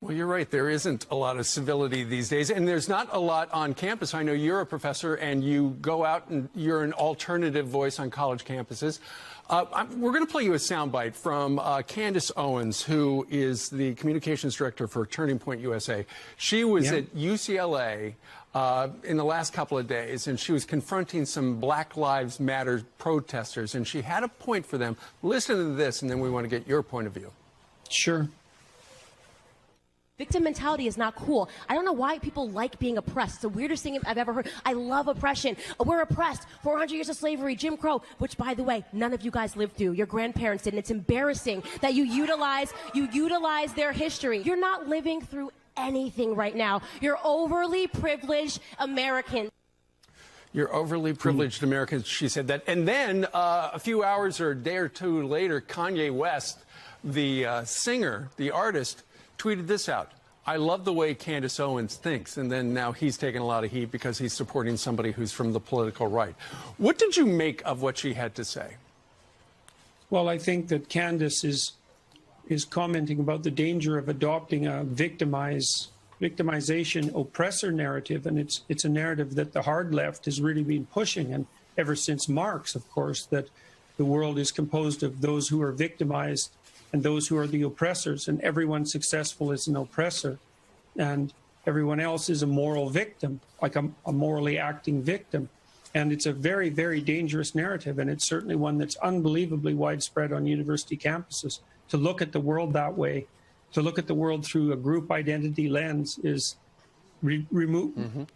Well, you're right. There isn't a lot of civility these days, and there's not a lot on campus. I know you're a professor, and you go out and you're an alternative voice on college campuses. We're going to play you a soundbite from Candace Owens, who is the communications director for Turning Point USA. She was at UCLA in the last couple of days, and she was confronting some Black Lives Matter protesters, and she had a point for them. Listen to this, and then we want to get your point of view. Sure. Victim mentality is not cool. I don't know why people like being oppressed. It's the weirdest thing I've ever heard. I love oppression. We're oppressed. 400 years of slavery, Jim Crow, which, by the way, none of you guys lived through. Your grandparents did. And it's embarrassing that you utilize their history. You're not living through anything right now. You're overly privileged Americans. You're overly privileged Americans, she said that. And then a few hours or a day or two later, Kanye West, the singer, the artist, tweeted this out. I love the way Candace Owens thinks. And then now he's taking a lot of heat because he's supporting somebody who's from the political right. What did you make of what she had to say? Well, I think that Candace is commenting about the danger of adopting a victimization oppressor narrative, and it's a narrative that the hard left has really been pushing, and ever since Marx, of course, that the world is composed of those who are victimized and those who are the oppressors, and everyone successful is an oppressor, and everyone else is a moral victim, like a morally acting victim. And it's a very, very dangerous narrative, and it's certainly one that's unbelievably widespread on university campuses. To look at the world that way, to look at the world through a group identity lens is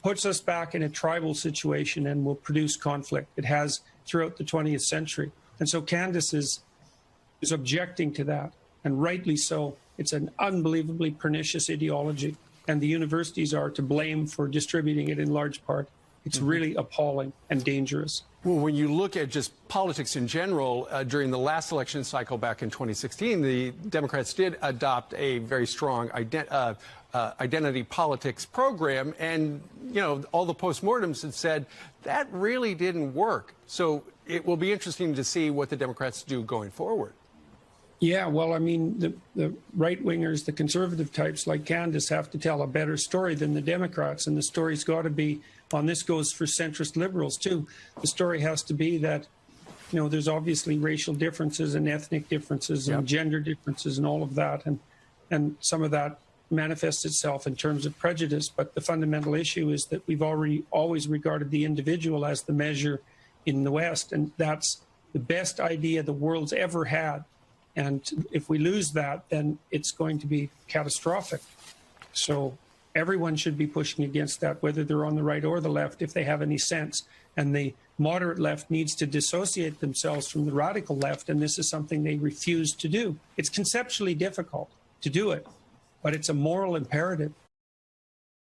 puts us back in a tribal situation and will produce conflict. It has throughout the 20th century. And so Candace is objecting to that, and rightly so. It's an unbelievably pernicious ideology, and the universities are to blame for distributing it in large part. It's really appalling and dangerous. Well, when you look at just politics in general, during the last election cycle back in 2016, the Democrats did adopt a very strong identity politics program. And, you know, all the postmortems had said that really didn't work. So it will be interesting to see what the Democrats do going forward. Yeah, well, I mean, the right-wingers, the conservative types like Candace have to tell a better story than the Democrats, and the story's got to be, and this goes for centrist liberals too, the story has to be that, you know, there's obviously racial differences and ethnic differences and gender differences and all of that, and some of that manifests itself in terms of prejudice, but the fundamental issue is that we've always regarded the individual as the measure in the West, and that's the best idea the world's ever had. And if we lose that, then it's going to be catastrophic. So everyone should be pushing against that, whether they're on the right or the left, if they have any sense. And the moderate left needs to dissociate themselves from the radical left, and this is something they refuse to do. It's conceptually difficult to do it, but it's a moral imperative.